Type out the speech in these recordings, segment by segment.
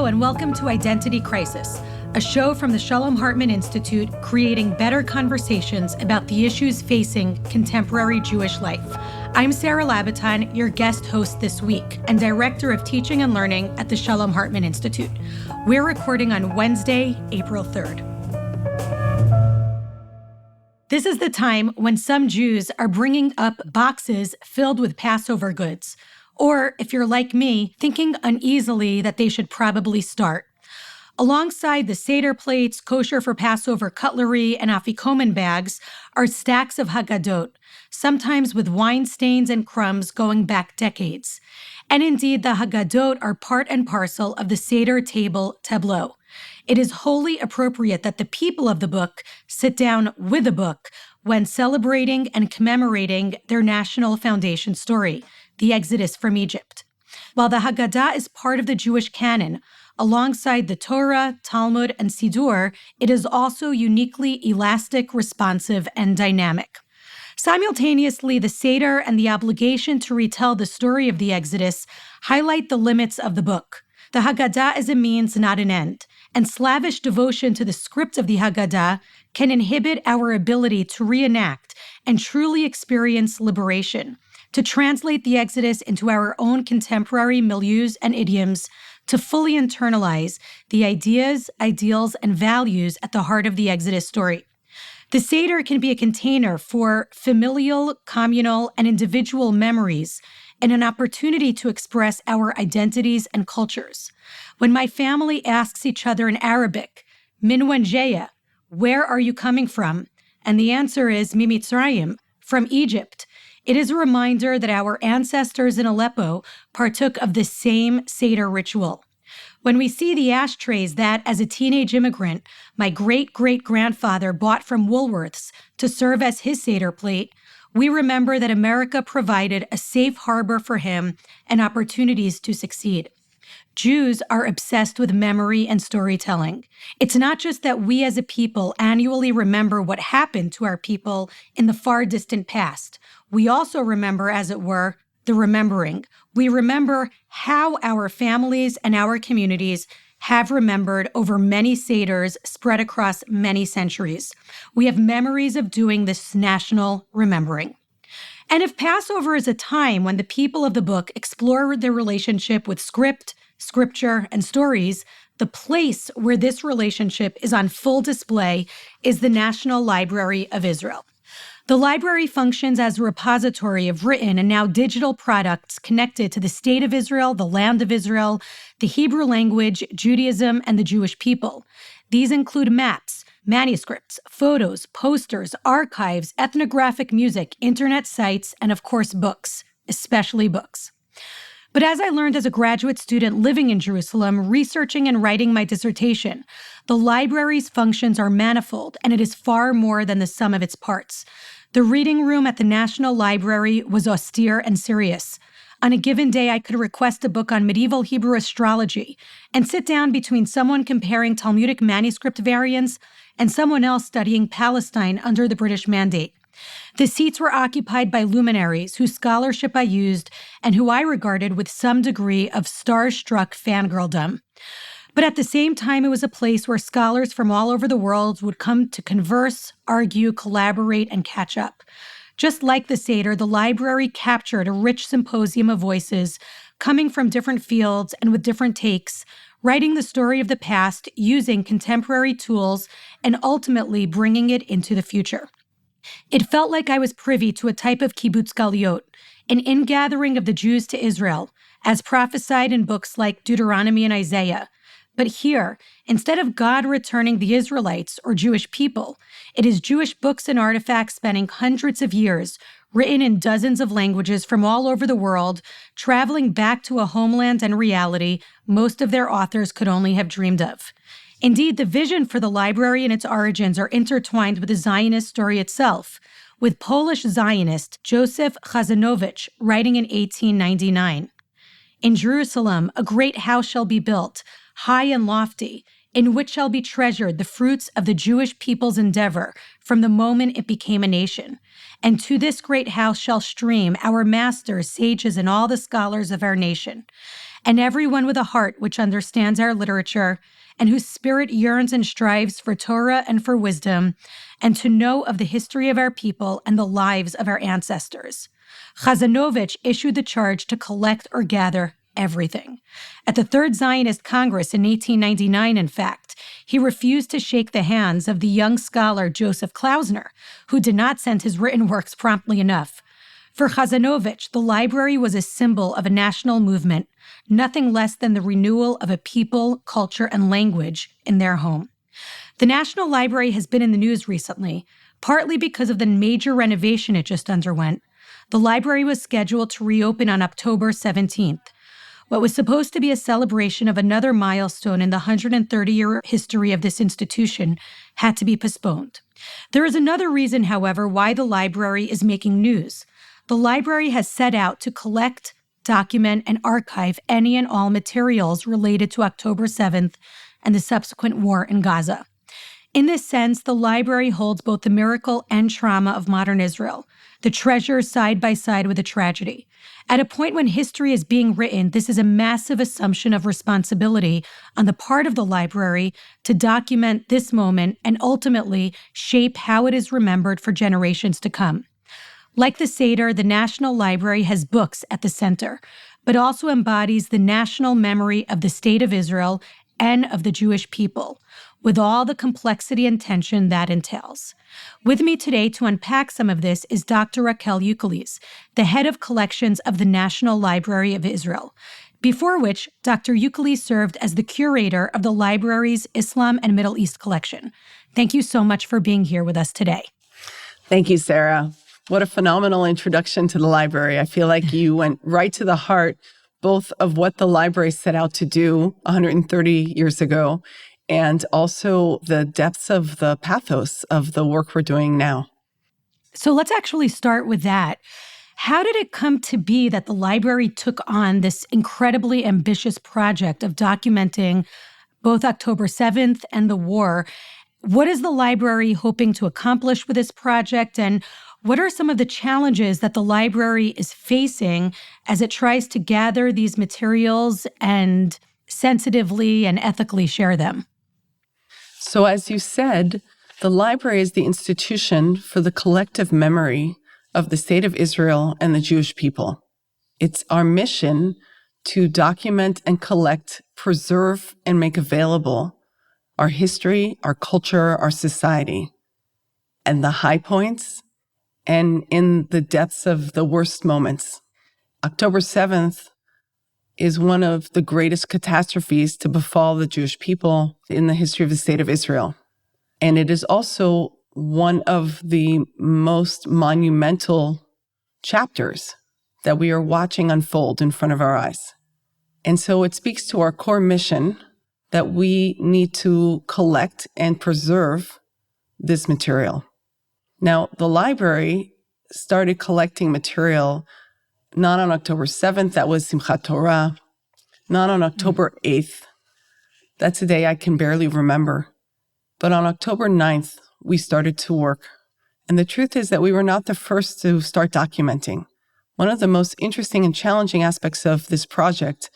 and welcome to Identity Crisis, a show from the Shalom Hartman Institute creating better conversations about the issues facing contemporary Jewish life. I'm Sara Labaton, your guest host this week, and Director of Teaching and Learning at the Shalom Hartman Institute. We're recording on Wednesday, April 3rd. This is the time when some Jews are bringing up boxes filled with Passover goods, or, if you're like me, thinking uneasily that they should probably start. Alongside the Seder plates, kosher for Passover cutlery, and afikomen bags are stacks of Haggadot, sometimes with wine stains and crumbs going back decades. And indeed, the Haggadot are part and parcel of the Seder table tableau. It is wholly appropriate that the people of the book sit down with the book when celebrating and commemorating their national foundation story, the Exodus from Egypt. While the Haggadah is part of the Jewish canon, alongside the Torah, Talmud, and Siddur, it is also uniquely elastic, responsive, and dynamic. Simultaneously, the Seder and the obligation to retell the story of the Exodus highlight the limits of the book. The Haggadah is a means, not an end, and slavish devotion to the script of the Haggadah can inhibit our ability to reenact and truly experience liberation, to translate the Exodus into our own contemporary milieus and idioms, to fully internalize the ideas, ideals, and values at the heart of the Exodus story. The Seder can be a container for familial, communal, and individual memories, and an opportunity to express our identities and cultures. When my family asks each other in Arabic, Min Wenjeya, where are you coming from? And the answer is Mimitzrayim, from Egypt. It is a reminder that our ancestors in Aleppo partook of the same Seder ritual. When we see the ashtrays that, as a teenage immigrant, my great-great-grandfather bought from Woolworths to serve as his Seder plate, we remember that America provided a safe harbor for him and opportunities to succeed. Jews are obsessed with memory and storytelling. It's not just that we as a people annually remember what happened to our people in the far distant past. We also remember, as it were, the remembering. We remember how our families and our communities have remembered over many Seders spread across many centuries. We have memories of doing this national remembering. And if Passover is a time when the people of the book explore their relationship with script, scripture, and stories, the place where this relationship is on full display is the National Library of Israel. The library functions as a repository of written and now digital products connected to the State of Israel, the land of Israel, the Hebrew language, Judaism, and the Jewish people. These include maps, manuscripts, photos, posters, archives, ethnographic music, internet sites, and of course books, especially books. But as I learned as a graduate student living in Jerusalem, researching and writing my dissertation, the library's functions are manifold, and it is far more than the sum of its parts. The reading room at the National Library was austere and serious. On a given day, I could request a book on medieval Hebrew astrology and sit down between someone comparing Talmudic manuscript variants and someone else studying Palestine under the British Mandate. The seats were occupied by luminaries whose scholarship I used and who I regarded with some degree of star-struck fangirldom. But at the same time, it was a place where scholars from all over the world would come to converse, argue, collaborate, and catch up. Just like the Seder, the library captured a rich symposium of voices coming from different fields and with different takes, writing the story of the past using contemporary tools and ultimately bringing it into the future. It felt like I was privy to a type of kibbutz galiot, an ingathering of the Jews to Israel, as prophesied in books like Deuteronomy and Isaiah. But here, instead of God returning the Israelites or Jewish people, it is Jewish books and artifacts spanning hundreds of years, written in dozens of languages from all over the world, traveling back to a homeland and reality most of their authors could only have dreamed of. Indeed, the vision for the library and its origins are intertwined with the Zionist story itself, with Polish Zionist Joseph Chazanowicz writing in 1899. In Jerusalem, a great house shall be built, high and lofty, in which shall be treasured the fruits of the Jewish people's endeavor from the moment it became a nation. And to this great house shall stream our masters, sages, and all the scholars of our nation. and everyone with a heart which understands our literature and whose spirit yearns and strives for Torah and for wisdom, and to know of the history of our people and the lives of our ancestors. Chazanovich issued the charge to collect or gather everything. At the Third Zionist Congress in 1899, in fact, he refused to shake the hands of the young scholar Joseph Klausner, who did not send his written works promptly enough. For Chazanovich, the library was a symbol of a national movement, nothing less than the renewal of a people, culture, and language in their home. The National Library has been in the news recently, partly because of the major renovation it just underwent. The library was scheduled to reopen on October 17th. What was supposed to be a celebration of another milestone in the 130-year history of this institution had to be postponed. There is another reason, however, why the library is making news. The library has set out to collect, document, and archive any and all materials related to October 7th and the subsequent war in Gaza. In this sense, the library holds both the miracle and trauma of modern Israel, the treasure side by side with the tragedy. At a point when history is being written, this is a massive assumption of responsibility on the part of the library to document this moment and ultimately shape how it is remembered for generations to come. Like the Seder, the National Library has books at the center, but also embodies the national memory of the State of Israel and of the Jewish people, with all the complexity and tension that entails. With me today to unpack some of this is Dr. Raquel Ukeles, the head of collections of the National Library of Israel, before which Dr. Ukeles served as the curator of the library's Islam and Middle East collection. Thank you so much for being here with us today. Thank you, Sarah. What a phenomenal introduction to the library. I feel like you went right to the heart, both of what the library set out to do 130 years ago, and also the depths of the pathos of the work we're doing now. So let's actually start with that. How did it come to be that the library took on this incredibly ambitious project of documenting both October 7th and the war? What is the library hoping to accomplish with this project, and what are some of the challenges that the library is facing as it tries to gather these materials and sensitively and ethically share them? So as you said, the library is the institution for the collective memory of the State of Israel and the Jewish people. It's our mission to document and collect, preserve, and make available our history, our culture, our society, and the high points and in the depths of the worst moments. October 7th is one of the greatest catastrophes to befall the Jewish people in the history of the State of Israel. And it is also one of the most monumental chapters that we are watching unfold in front of our eyes. And so it speaks to our core mission that we need to collect and preserve this material. Now, the library started collecting material not on October 7th, that was Simchat Torah, not on October 8th, that's a day I can barely remember, but on October 9th, we started to work. And the truth is that we were not the first to start documenting. One of the most interesting and challenging aspects of this project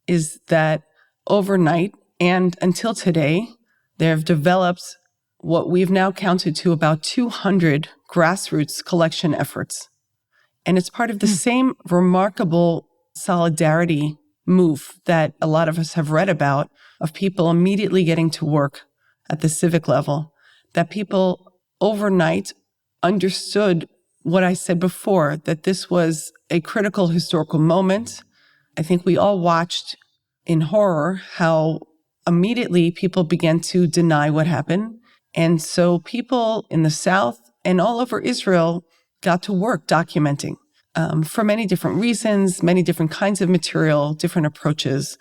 is that overnight and until today, there have developed what we've now counted to about 200 grassroots collection efforts. And it's part of the same remarkable solidarity move that a lot of us have read about, of people immediately getting to work at the civic level, that people overnight understood what I said before, that this was a critical historical moment. I think we all watched in horror how immediately people began to deny what happened. And so people in the South and all over Israel got to work documenting for many different reasons, many different kinds of material, different approaches,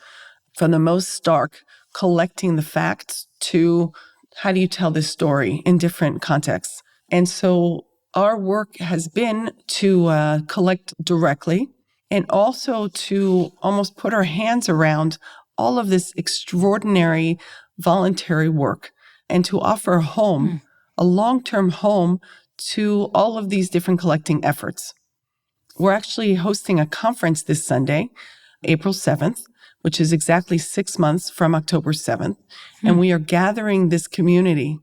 from the most stark, collecting the facts, to how do you tell this story in different contexts. And so our work has been to collect directly and also to almost put our hands around all of this extraordinary voluntary work and to offer a home, a long-term home to all of these different collecting efforts. We're actually hosting a conference this Sunday, April 7th, which is exactly 6 months from October 7th. And we are gathering this community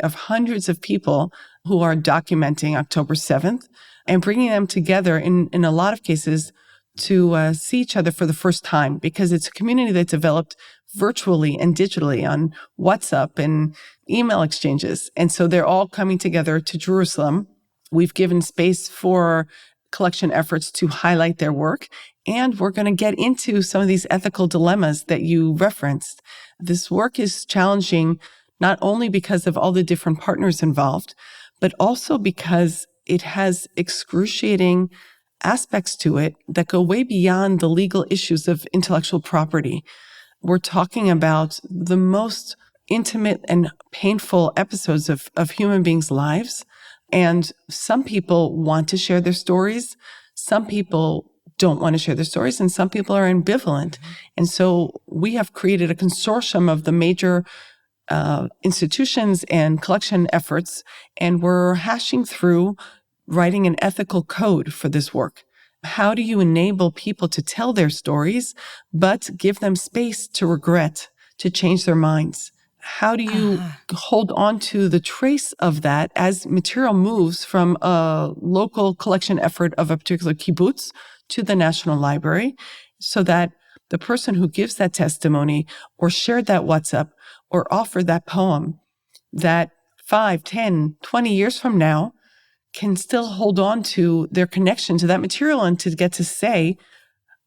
of hundreds of people who are documenting October 7th and bringing them together in a lot of cases to see each other for the first time, because it's a community that developed virtually and digitally on WhatsApp and email exchanges. And so they're all coming together to Jerusalem. We've given space for collection efforts to highlight their work. And we're going to get into some of these ethical dilemmas that you referenced. This work is challenging not only because of all the different partners involved, but also because it has excruciating aspects to it that go way beyond the legal issues of intellectual property. We're talking about the most intimate and painful episodes of human beings' lives. And some people want to share their stories. Some people don't want to share their stories, and some people are ambivalent. And so we have created a consortium of the major institutions and collection efforts, and we're hashing through writing an ethical code for this work. How do you enable people to tell their stories, but give them space to regret, to change their minds? How do you hold on to the trace of that as material moves from a local collection effort of a particular kibbutz to the National Library, so that the person who gives that testimony or shared that WhatsApp or offered that poem, that 5, 10, 20 years from now can still hold on to their connection to that material and to get to say,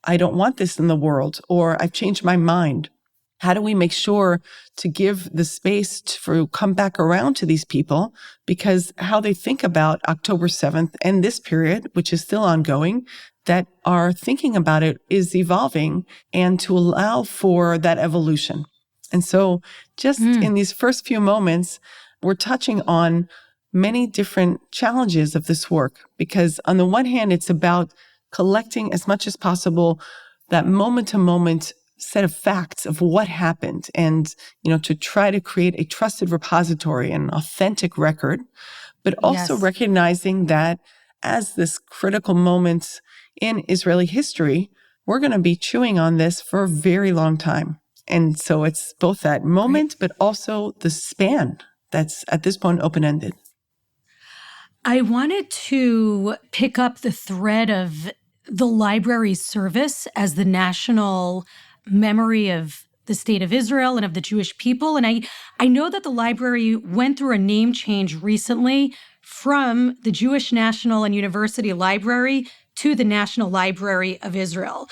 I don't want this in the world, or I've changed my mind. How do we make sure to give the space to come back around to these people? Because how they think about October 7th and this period, which is still ongoing, that are thinking about it is evolving, and to allow for that evolution. And so just in these first few moments, we're touching on many different challenges of this work, because on the one hand, it's about collecting as much as possible that moment-to-moment set of facts of what happened, and, to try to create a trusted repository, an authentic record, but also recognizing that as this critical moment in Israeli history, we're going to be chewing on this for a very long time. And so it's both that moment, but also the span that's at this point open-ended. I wanted to pick up the thread of the library's service as the national memory of the state of Israel and of the Jewish people. And I know that the library went through a name change recently from the Jewish National and University Library to the National Library of Israel.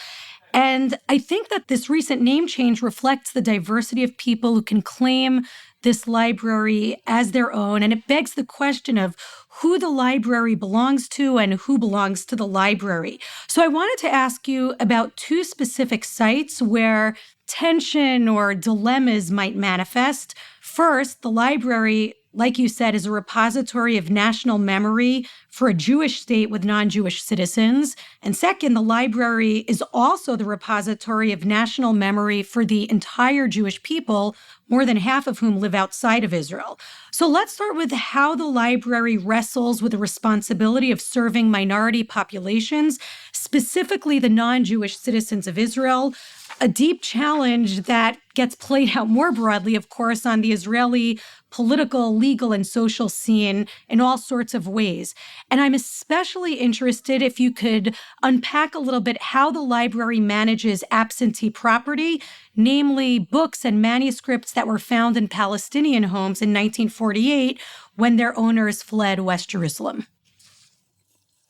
And I think that this recent name change reflects the diversity of people who can claim this library as their own. And it begs the question of who the library belongs to and who belongs to the library. So I wanted to ask you about two specific sites where tension or dilemmas might manifest. First, the library, like you said, is a repository of national memory for a Jewish state with non-Jewish citizens. And second, the library is also the repository of national memory for the entire Jewish people, more than half of whom live outside of Israel. So let's start with how the library wrestles with the responsibility of serving minority populations, specifically the non-Jewish citizens of Israel, a deep challenge that gets played out more broadly, of course, on the Israeli political, legal, and social scene in all sorts of ways. And I'm especially interested if you could unpack a little bit how the library manages absentee property, namely books and manuscripts that were found in Palestinian homes in 1948 when their owners fled West Jerusalem.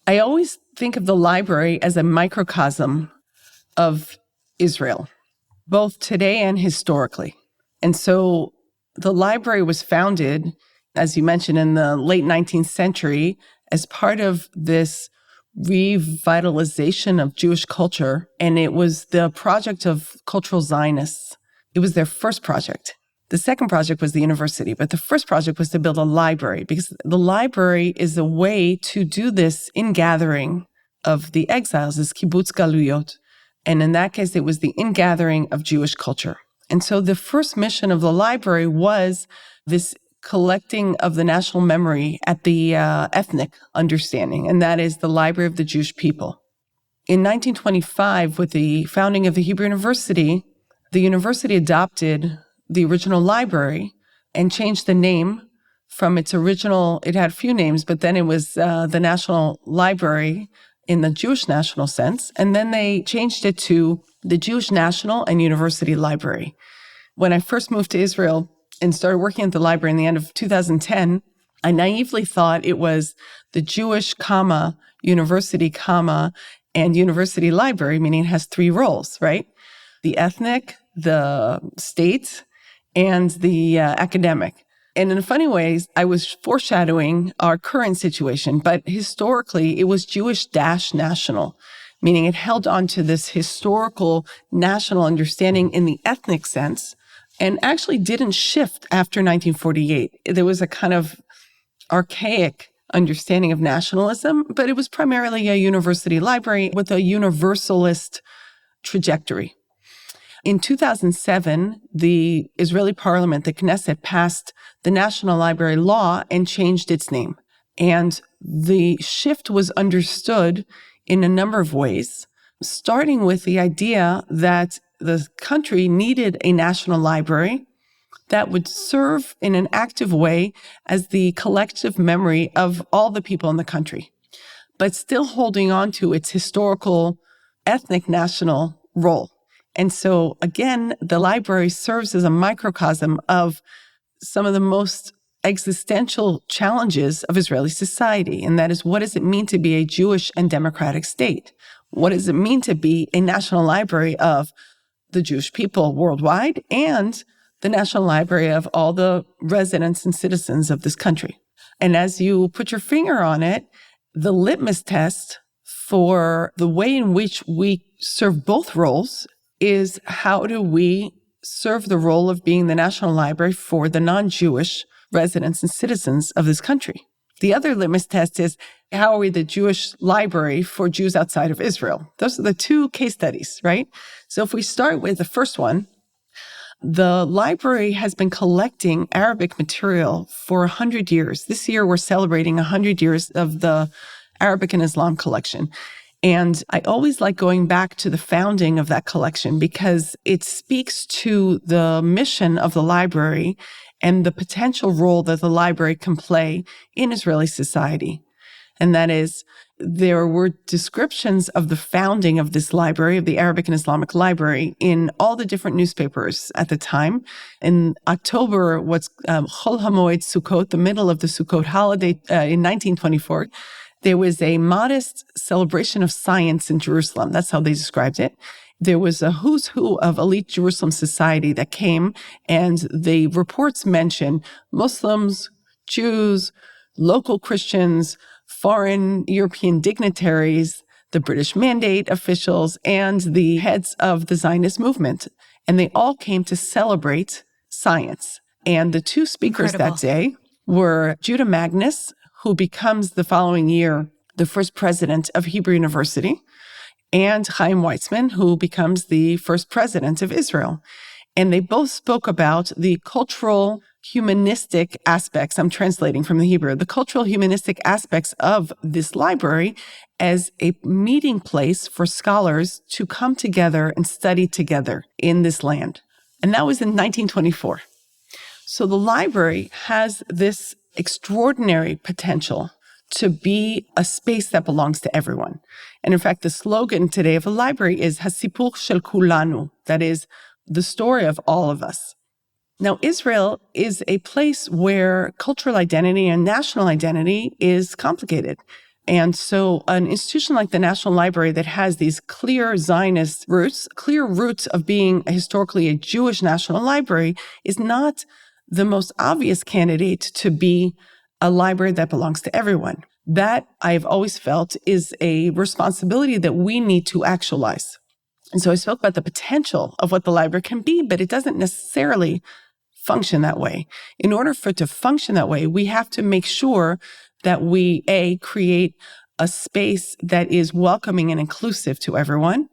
I always think of the library as a microcosm of Israel, both today and historically. And so the library was founded, as you mentioned, in the late 19th century as part of this revitalization of Jewish culture. And it was the project of cultural Zionists. It was their first project. The second project was the university, but the first project was to build a library, because the library is a way to do this ingathering of the exiles, this kibbutz galuyot. And in that case, it was the ingathering of Jewish culture. And so the first mission of the library was this collecting of the national memory at the ethnic understanding, and that is the Library of the Jewish People. In 1925, with the founding of the Hebrew University adopted the original library and changed the name from its original. It had a few names, but then it was the National Library in the Jewish national sense. And then they changed it to the Jewish National and University Library. When I first moved to Israel and started working at the library in the end of 2010, I naively thought it was the Jewish, University, and University Library, meaning it has three roles, right? The ethnic, the state, and the academic. And in funny ways, I was foreshadowing our current situation, but historically, it was Jewish-national, meaning it held on to this historical national understanding in the ethnic sense, and actually didn't shift after 1948. There was a kind of archaic understanding of nationalism, but it was primarily a university library with a universalist trajectory. In 2007, the Israeli parliament, the Knesset, passed the National Library Law and changed its name. And the shift was understood in a number of ways, starting with the idea that the country needed a national library that would serve in an active way as the collective memory of all the people in the country, but still holding on to its historical, ethnic, national role. And so, again, the library serves as a microcosm of some of the most existential challenges of Israeli society. And that is, what does it mean to be a Jewish and democratic state? What does it mean to be a national library of the Jewish people worldwide and the National Library of all the residents and citizens of this country? And as you put your finger on it, the litmus test for the way in which we serve both roles is, how do we serve the role of being the National Library for the non-Jewish residents and citizens of this country? The other litmus test is, how are we the Jewish library for Jews outside of Israel? Those are the two case studies, right? So if we start with the first one, the library has been collecting Arabic material for 100 years. This year, we're celebrating 100 years of the Arabic and Islam collection. And I always like going back to the founding of that collection because it speaks to the mission of the library and the potential role that the library can play in Israeli society. And that is, there were descriptions of the founding of this library, of the Arabic and Islamic library, in all the different newspapers at the time. In October, what's Chol HaMoed Sukkot, the middle of the Sukkot holiday in 1924, there was a modest celebration of science in Jerusalem. That's how they described it. There was a who's who of elite Jerusalem society that came, and the reports mention Muslims, Jews, local Christians, foreign European dignitaries, the British mandate officials, and the heads of the Zionist movement. And they all came to celebrate science. And the two speakers that day were Judah Magnus, who becomes the following year the first president of Hebrew University, and Chaim Weizmann, who becomes the first president of Israel. And they both spoke about the cultural humanistic aspects, I'm translating from the Hebrew, the cultural humanistic aspects of this library as a meeting place for scholars to come together and study together in this land. And that was in 1924. So the library has this extraordinary potential to be a space that belongs to everyone. And in fact, the slogan today of the library is Hasipur shel kulanu, that is, the story of all of us. Now, Israel is a place where cultural identity and national identity is complicated. And so an institution like the National Library that has these clear Zionist roots, clear roots of being historically a Jewish national library, is not the most obvious candidate to be a library that belongs to everyone. That, I've always felt, is a responsibility that we need to actualize. And so I spoke about the potential of what the library can be, but it doesn't necessarily function that way. In order for it to function that way, we have to make sure that we, create a space that is welcoming and inclusive to everyone,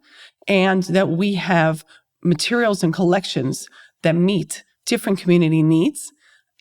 and that we have materials and collections that meet different community needs,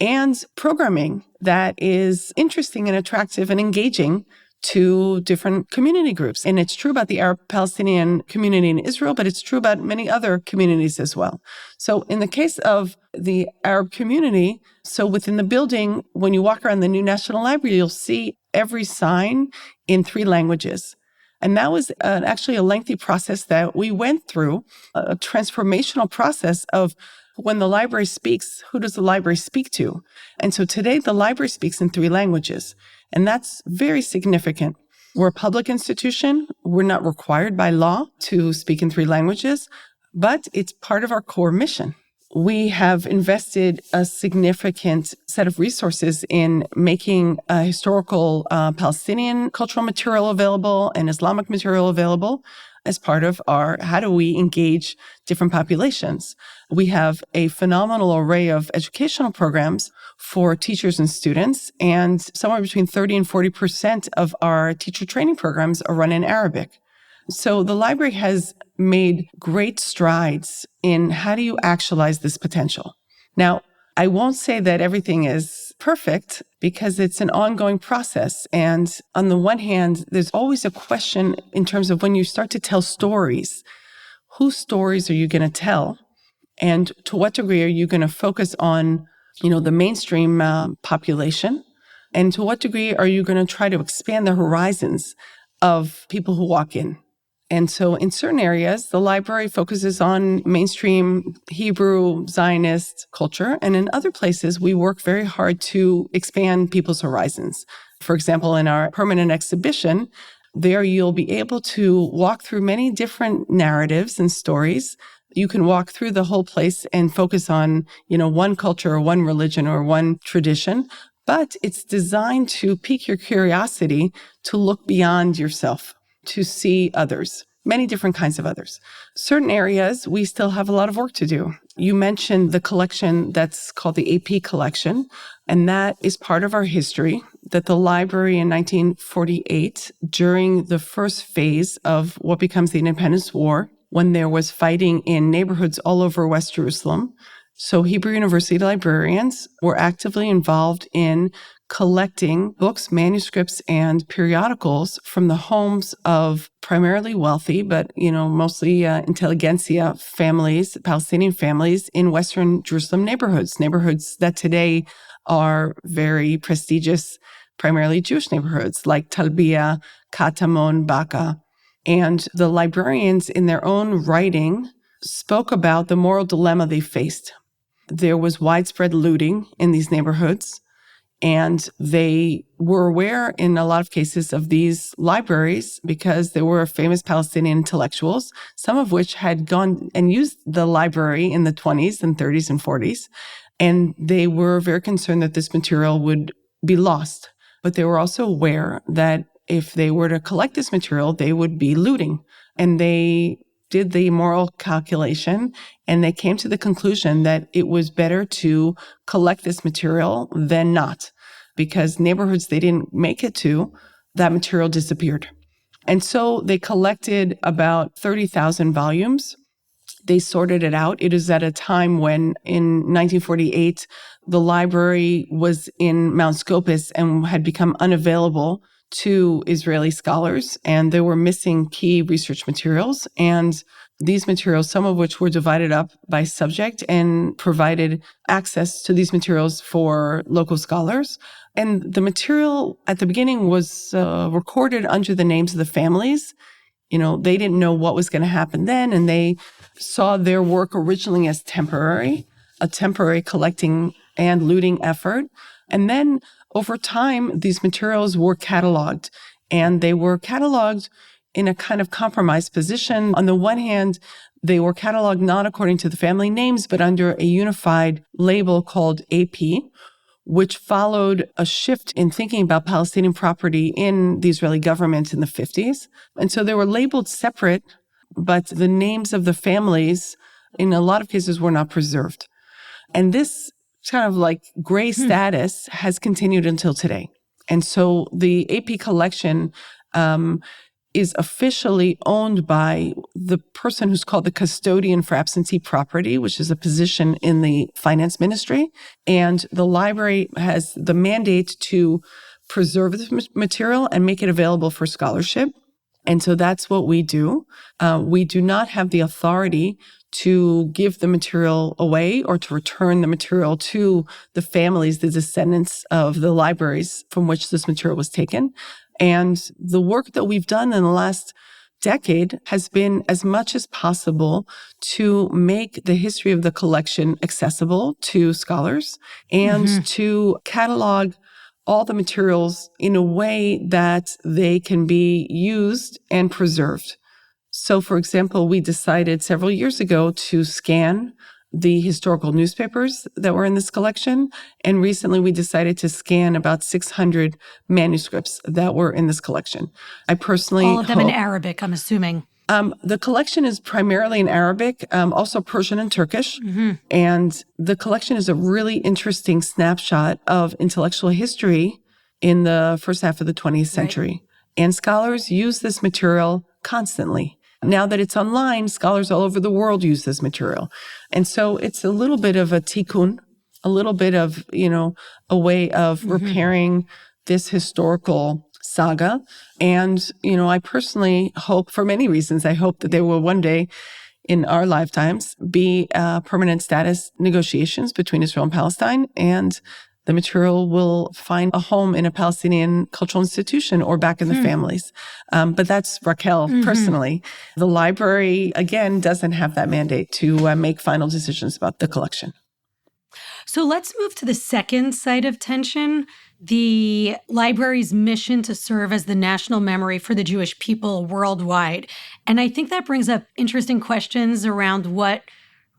and programming that is interesting and attractive and engaging to different community groups. And it's true about the Arab-Palestinian community in Israel, but it's true about many other communities as well. So in the case of the Arab community, so within the building, when you walk around the new National Library, you'll see every sign in 3 languages. And that was actually a lengthy process that we went through, a transformational process of when the library speaks, who does the library speak to? And so today the library speaks in 3 languages, and that's very significant. We're a public institution. We're not required by law to speak in 3 languages, but it's part of our core mission. We have invested a significant set of resources in making historical Palestinian cultural material available and Islamic material available as part of our how do we engage different populations. We have a phenomenal array of educational programs for teachers and students, and somewhere between 30 and 40% of our teacher training programs are run in Arabic. So the library has made great strides in how do you actualize this potential. Now, I won't say that everything is perfect because it's an ongoing process. And on the one hand, there's always a question in terms of when you start to tell stories, whose stories are you going to tell? And to what degree are you going to focus on, the mainstream population? And to what degree are you going to try to expand the horizons of people who walk in? And so in certain areas, the library focuses on mainstream Hebrew Zionist culture. And in other places, we work very hard to expand people's horizons. For example, in our permanent exhibition, there you'll be able to walk through many different narratives and stories. You can walk through the whole place and focus on, one culture or one religion or one tradition. But it's designed to pique your curiosity to look beyond yourself, to see others, many different kinds of others. Certain areas, we still have a lot of work to do. You mentioned the collection that's called the AP collection, and that is part of our history, that the library in 1948, during the first phase of what becomes the Independence War, when there was fighting in neighborhoods all over West Jerusalem, so Hebrew University librarians were actively involved in collecting books, manuscripts, and periodicals from the homes of primarily wealthy, but, mostly intelligentsia families, Palestinian families in Western Jerusalem neighborhoods that today are very prestigious, primarily Jewish neighborhoods like Talbiya, Katamon, Baka. And the librarians in their own writing spoke about the moral dilemma they faced. There was widespread looting in these neighborhoods, and they were aware in a lot of cases of these libraries because there were famous Palestinian intellectuals, some of which had gone and used the library in the 20s and 30s and 40s. And they were very concerned that this material would be lost. But they were also aware that if they were to collect this material, they would be looting. And they did the moral calculation, and they came to the conclusion that it was better to collect this material than not, because neighborhoods they didn't make it to, that material disappeared. And so they collected about 30,000 volumes. They sorted it out. It is at a time when, in 1948, the library was in Mount Scopus and had become unavailable to Israeli scholars, and they were missing key research materials. And these materials, some of which were divided up by subject and provided access to these materials for local scholars. And the material at the beginning was recorded under the names of the families. They didn't know what was going to happen then, and they saw their work originally as a temporary collecting and looting effort. And then over time, these materials were cataloged, and they were cataloged in a kind of compromised position. On the one hand, they were cataloged not according to the family names, but under a unified label called AP, which followed a shift in thinking about Palestinian property in the Israeli government in the 50s. And so they were labeled separate, but the names of the families, in a lot of cases, were not preserved. And this kind of like gray status has continued until today. And so the AP collection is officially owned by the person who's called the custodian for absentee property, which is a position in the finance ministry. And the library has the mandate to preserve the material and make it available for scholarship. And so that's what we do. We do not have the authority to give the material away or to return the material to the families, the descendants of the libraries from which this material was taken. And the work that we've done in the last decade has been as much as possible to make the history of the collection accessible to scholars and to catalog all the materials in a way that they can be used and preserved. So, for example, we decided several years ago to scan the historical newspapers that were in this collection. And recently we decided to scan about 600 manuscripts that were in this collection. I personally all of them in Arabic, I'm assuming. The collection is primarily in Arabic, also Persian and Turkish. And the collection is a really interesting snapshot of intellectual history in the first half of the 20th century. And scholars use this material constantly. Now that it's online, scholars all over the world use this material. And so it's a little bit of a tikkun, a little bit of, a way of repairing this historical saga. And, I personally hope, for many reasons, I hope that there will one day in our lifetimes be permanent status negotiations between Israel and Palestine, and the material will find a home in a Palestinian cultural institution or back in the families. But that's Raquel personally. The library, again, doesn't have that mandate to make final decisions about the collection. So let's move to the second side of tension, the library's mission to serve as the national memory for the Jewish people worldwide. And I think that brings up interesting questions around what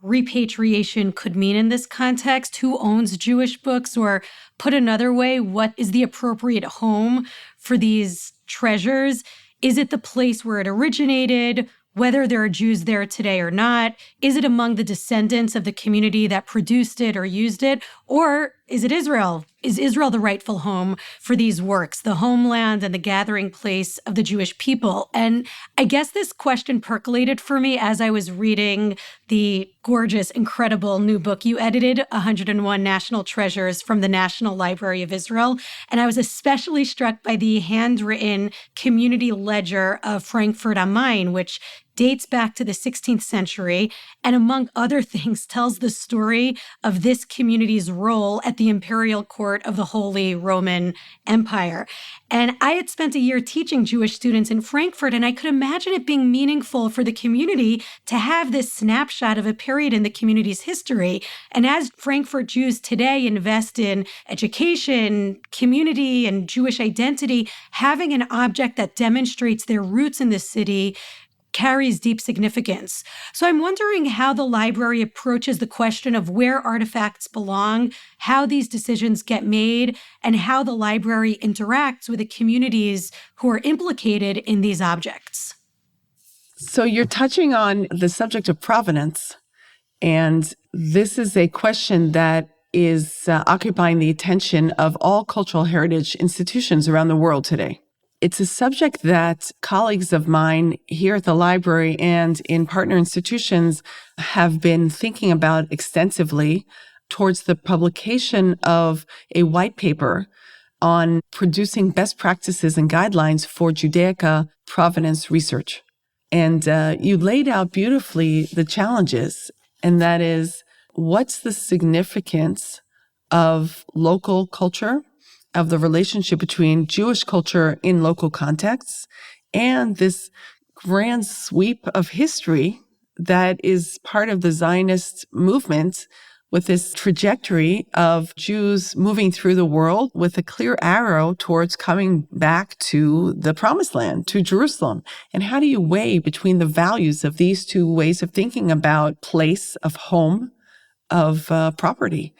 repatriation could mean in this context. Who owns Jewish books? Or put another way, what is the appropriate home for these treasures? Is it the place where it originated? Whether there are Jews there today or not? Is it among the descendants of the community that produced it or used it? Or is it Israel? Is Israel the rightful home for these works, the homeland and the gathering place of the Jewish people? And I guess this question percolated for me as I was reading the gorgeous, incredible new book you edited, 101 National Treasures from the National Library of Israel. And I was especially struck by the handwritten community ledger of Frankfurt am Main, which dates back to the 16th century, and among other things, tells the story of this community's role at the imperial court of the Holy Roman Empire. And I had spent a year teaching Jewish students in Frankfurt, and I could imagine it being meaningful for the community to have this snapshot of a period in the community's history. And as Frankfurt Jews today invest in education, community, and Jewish identity, having an object that demonstrates their roots in the city carries deep significance. So I'm wondering how the library approaches the question of where artifacts belong, how these decisions get made, and how the library interacts with the communities who are implicated in these objects. So you're touching on the subject of provenance, and this is a question that is occupying the attention of all cultural heritage institutions around the world today. It's a subject that colleagues of mine here at the library and in partner institutions have been thinking about extensively towards the publication of a white paper on producing best practices and guidelines for Judaica provenance research. And you laid out beautifully the challenges, and that is, what's the significance of local culture, of the relationship between Jewish culture in local contexts and this grand sweep of history that is part of the Zionist movement, with this trajectory of Jews moving through the world with a clear arrow towards coming back to the Promised Land, to Jerusalem. And how do you weigh between the values of these two ways of thinking about place, of home, of property?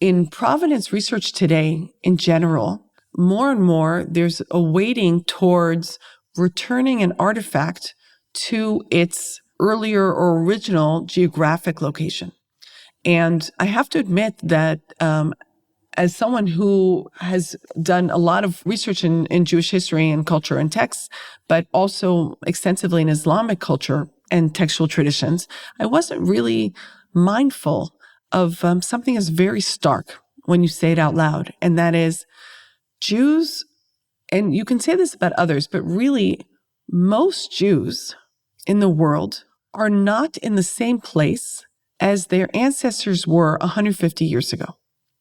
In provenance research today, in general, more and more, there's a weighting towards returning an artifact to its earlier or original geographic location. And I have to admit that as someone who has done a lot of research in Jewish history and culture and texts, but also extensively in Islamic culture and textual traditions, I wasn't really mindful of something that's very stark when you say it out loud, and that is Jews And you can say this about others, but really, most Jews in the world are not in the same place as their ancestors were 150 years ago.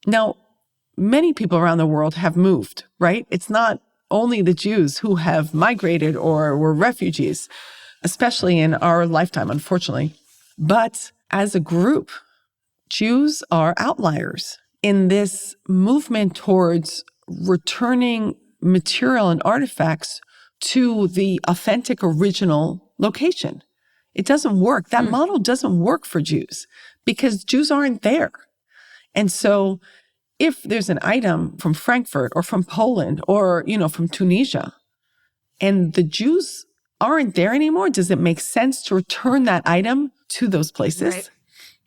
Now, many people around the world have moved, right? It's not only the Jews who have migrated or were refugees, especially in our lifetime, unfortunately. But as a group, Jews are outliers in this movement towards returning material and artifacts to the authentic original location. It doesn't work. That model doesn't work for Jews because Jews aren't there. And so if there's an item from Frankfurt or from Poland or, from Tunisia, and the Jews aren't there anymore, does it make sense to return that item to those places? Right.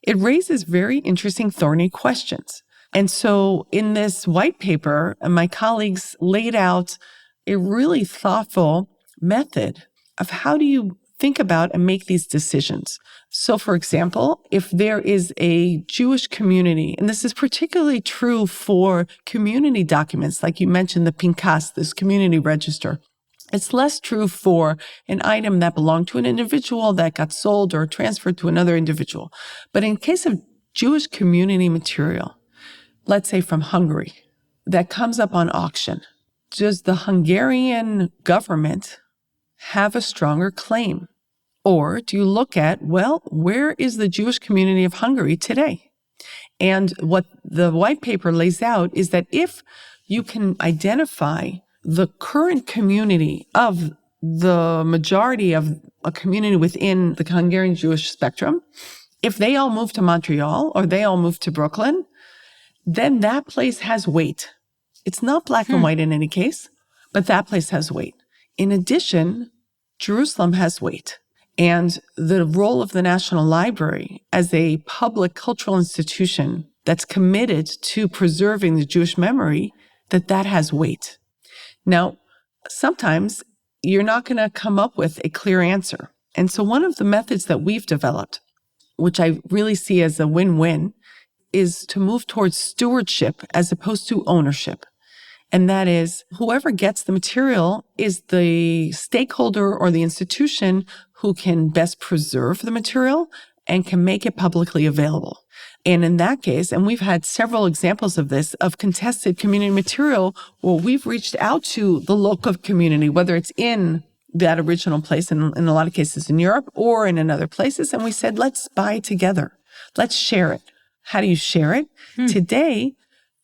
It raises very interesting, thorny questions. And so in this white paper, my colleagues laid out a really thoughtful method of how do you think about and make these decisions. So for example, if there is a Jewish community, and this is particularly true for community documents, like you mentioned, the Pinkas, this community register. It's less true for an item that belonged to an individual that got sold or transferred to another individual. But in case of Jewish community material, let's say from Hungary, that comes up on auction, does the Hungarian government have a stronger claim? Or do you look at, where is the Jewish community of Hungary today? And what the white paper lays out is that if you can identify the current community of the majority of a community within the Hungarian Jewish spectrum, if they all move to Montreal or they all move to Brooklyn, then that place has weight. It's not black and white in any case, but that place has weight. In addition, Jerusalem has weight. And the role of the National Library as a public cultural institution that's committed to preserving the Jewish memory, that has weight. Now, sometimes you're not going to come up with a clear answer. And so one of the methods that we've developed, which I really see as a win-win, is to move towards stewardship as opposed to ownership. And that is, whoever gets the material is the stakeholder or the institution who can best preserve the material and can make it publicly available. And in that case, and we've had several examples of this, of contested community material, where we've reached out to the local community, whether it's in that original place, in a lot of cases in Europe or in other places, and we said, let's buy together. Let's share it. How do you share it? Today,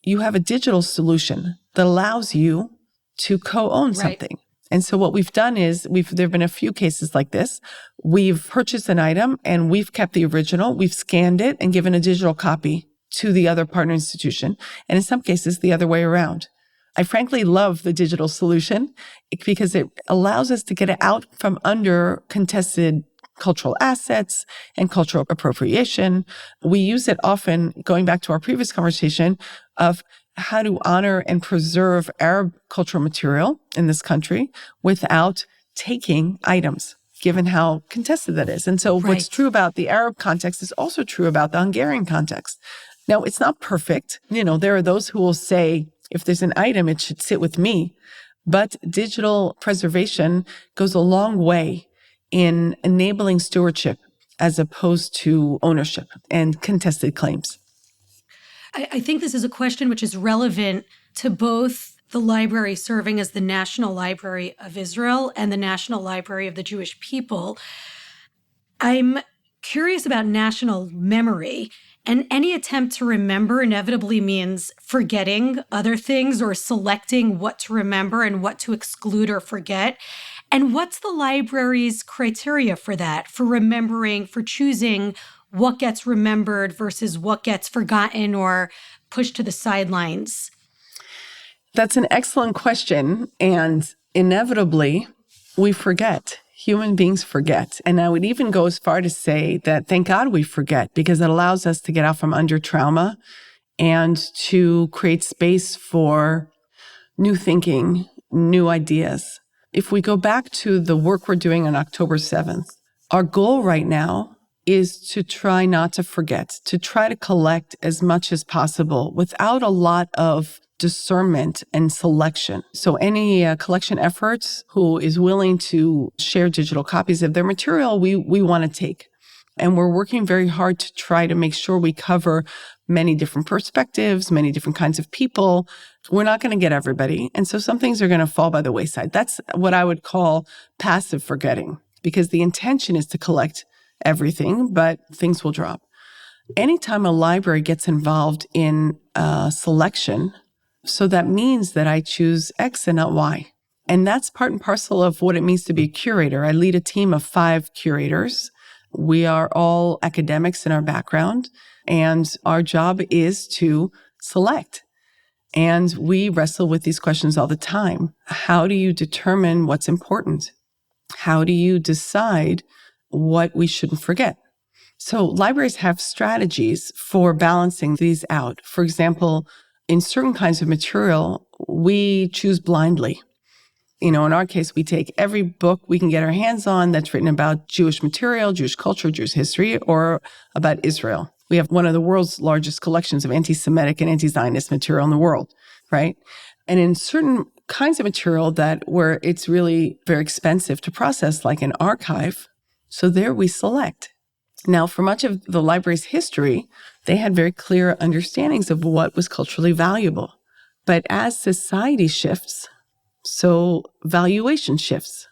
you have a digital solution that allows you to co-own something. And so what we've done is there have been a few cases like this. We've purchased an item and we've kept the original. We've scanned it and given a digital copy to the other partner institution. And in some cases, the other way around. I frankly love the digital solution because it allows us to get it out from under contested cultural assets and cultural appropriation. We use it often, going back to our previous conversation, of how to honor and preserve Arab cultural material in this country without taking items, given how contested that is. And so what's true about the Arab context is also true about the Hungarian context. Now, it's not perfect. There are those who will say, if there's an item, it should sit with me. But digital preservation goes a long way in enabling stewardship as opposed to ownership and contested claims. I think this is a question which is relevant to both the library serving as the National Library of Israel and the National Library of the Jewish people. I'm curious about national memory, and any attempt to remember inevitably means forgetting other things or selecting what to remember and what to exclude or forget. And what's the library's criteria for that, for remembering, for choosing what gets remembered versus what gets forgotten or pushed to the sidelines? That's an excellent question. And inevitably, we forget. Human beings forget. And I would even go as far to say that thank God we forget, because it allows us to get out from under trauma and to create space for new thinking, new ideas. If we go back to the work we're doing on October 7th, our goal right now is to try not to forget, to try to collect as much as possible without a lot of discernment and selection. So any collection efforts who is willing to share digital copies of their material, we want to take. And we're working very hard to try to make sure we cover many different perspectives, many different kinds of people. We're not going to get everybody. And so some things are going to fall by the wayside. That's what I would call passive forgetting, because the intention is to collect everything, but things will drop. Anytime a library gets involved in selection, so that means that I choose X and not Y. And that's part and parcel of what it means to be a curator. I lead a team of 5 curators. We are all academics in our background, and our job is to select. And we wrestle with these questions all the time. How do you determine what's important? How do you decide what we shouldn't forget? So libraries have strategies for balancing these out. For example, in certain kinds of material, we choose blindly. In our case, we take every book we can get our hands on that's written about Jewish material, Jewish culture, Jewish history, or about Israel. We have one of the world's largest collections of anti-Semitic and anti-Zionist material in the world, right? And in certain kinds of material where it's really very expensive to process, like an archive, so there we select. Now, for much of the library's history, they had very clear understandings of what was culturally valuable. But as society shifts, so valuation shifts.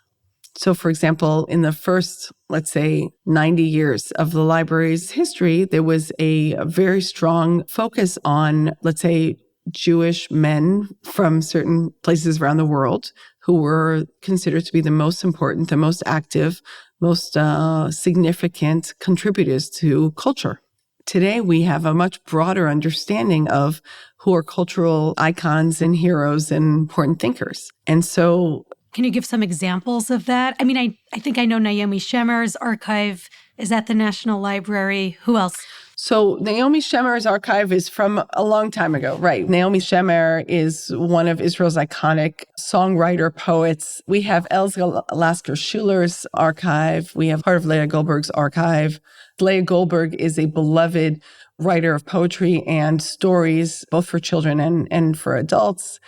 So, for example, in the first, let's say, 90 years of the library's history, there was a very strong focus on, let's say, Jewish men from certain places around the world who were considered to be the most important, the most active, most significant contributors to culture. Today, we have a much broader understanding of who are cultural icons and heroes and important thinkers. And so, can you give some examples of that? I mean, I think I know Naomi Shemer's archive is at the National Library. Who else? So Naomi Shemer's archive is from a long time ago, right? Naomi Shemer is one of Israel's iconic songwriter poets. We have Elza Lasker Schuler's archive. We have part of Leah Goldberg's archive. Leah Goldberg is a beloved writer of poetry and stories, both for children and for adults.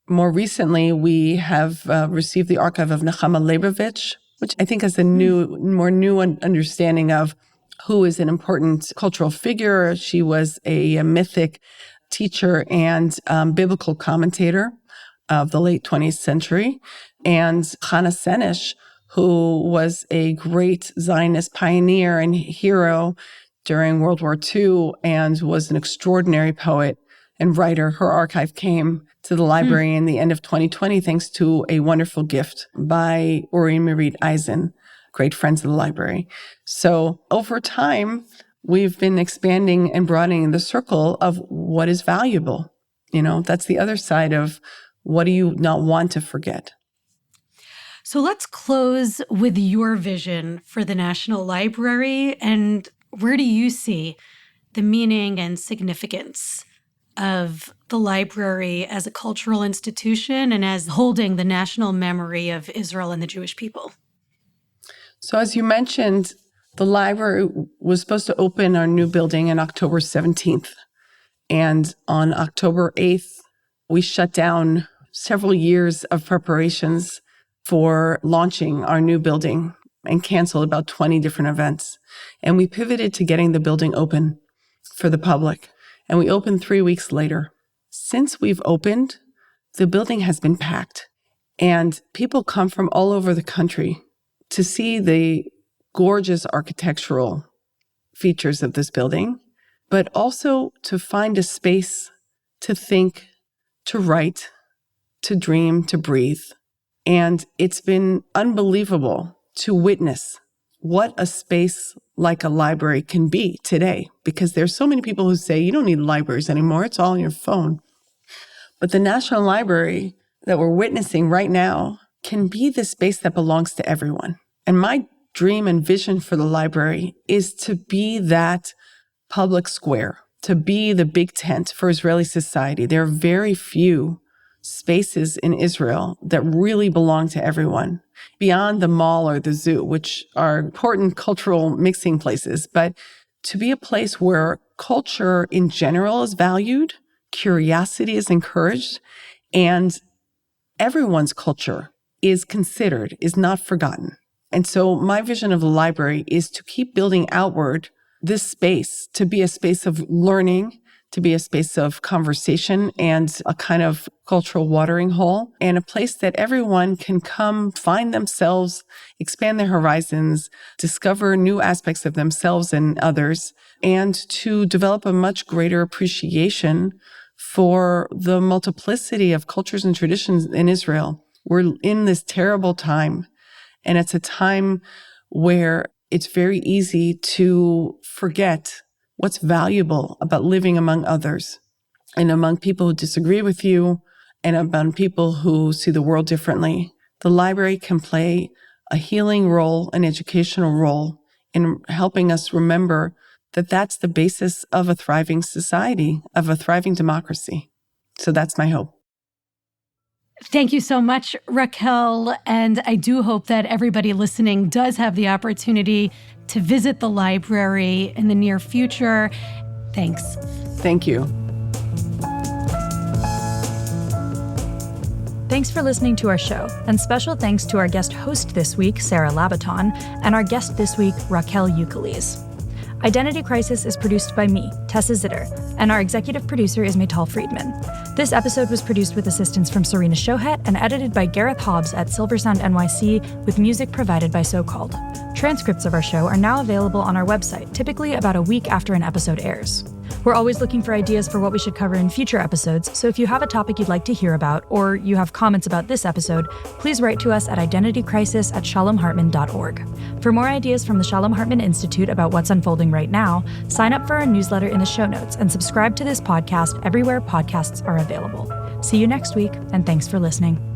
More recently, we have received the archive of Nechama Leibovich, which I think has a more new understanding of who is an important cultural figure. She was a mythic teacher and biblical commentator of the late 20th century. And Chana Senesh, who was a great Zionist pioneer and hero during World War II and was an extraordinary poet and writer. Her archive came to the library in the end of 2020 thanks to a wonderful gift by Uri and Mirit Eisen, great friends of the library. So over time, we've been expanding and broadening the circle of what is valuable. That's the other side of what do you not want to forget. So let's close with your vision for the National Library. And where do you see the meaning and significance of the library as a cultural institution and as holding the national memory of Israel and the Jewish people? So as you mentioned, the library was supposed to open our new building on October 17th. And on October 8th, we shut down several years of preparations for launching our new building and canceled about 20 different events. And we pivoted to getting the building open for the public. And we opened 3 weeks later. Since we've opened, the building has been packed. And people come from all over the country to see the gorgeous architectural features of this building, but also to find a space to think, to write, to dream, to breathe. And it's been unbelievable to witness what a space like a library can be today, because there's so many people who say, you don't need libraries anymore, it's all on your phone. But the National Library that we're witnessing right now can be the space that belongs to everyone. And my dream and vision for the library is to be that public square, to be the big tent for Israeli society. There are very few spaces in Israel that really belong to everyone, beyond the mall or the zoo, which are important cultural mixing places, but to be a place where culture in general is valued, curiosity is encouraged, and everyone's culture is considered, is not forgotten. And so my vision of the library is to keep building outward this space, to be a space of learning, to be a space of conversation and a kind of cultural watering hole, and a place that everyone can come find themselves, expand their horizons, discover new aspects of themselves and others, and to develop a much greater appreciation for the multiplicity of cultures and traditions in Israel. We're in this terrible time, and it's a time where it's very easy to forget what's valuable about living among others and among people who disagree with you and among people who see the world differently. The library can play a healing role, an educational role in helping us remember that that's the basis of a thriving society, of a thriving democracy. So that's my hope. Thank you so much, Raquel. And I do hope that everybody listening does have the opportunity to visit the library in the near future. Thanks. Thank you. Thanks for listening to our show, and special thanks to our guest host this week, Sara Labaton, and our guest this week, Raquel Ukeles. Identity Crisis is produced by me, Tessa Zitter, and our executive producer is Maytal Friedman. This episode was produced with assistance from Serena Shohet and edited by Gareth Hobbs at Silversound NYC, with music provided by SoCalled. Transcripts of our show are now available on our website, typically about a week after an episode airs. We're always looking for ideas for what we should cover in future episodes, so if you have a topic you'd like to hear about, or you have comments about this episode, please write to us at identitycrisis@shalomhartman.org. For more ideas from the Shalom Hartman Institute about what's unfolding right now, sign up for our newsletter in the show notes and subscribe to this podcast everywhere podcasts are available. See you next week, and thanks for listening.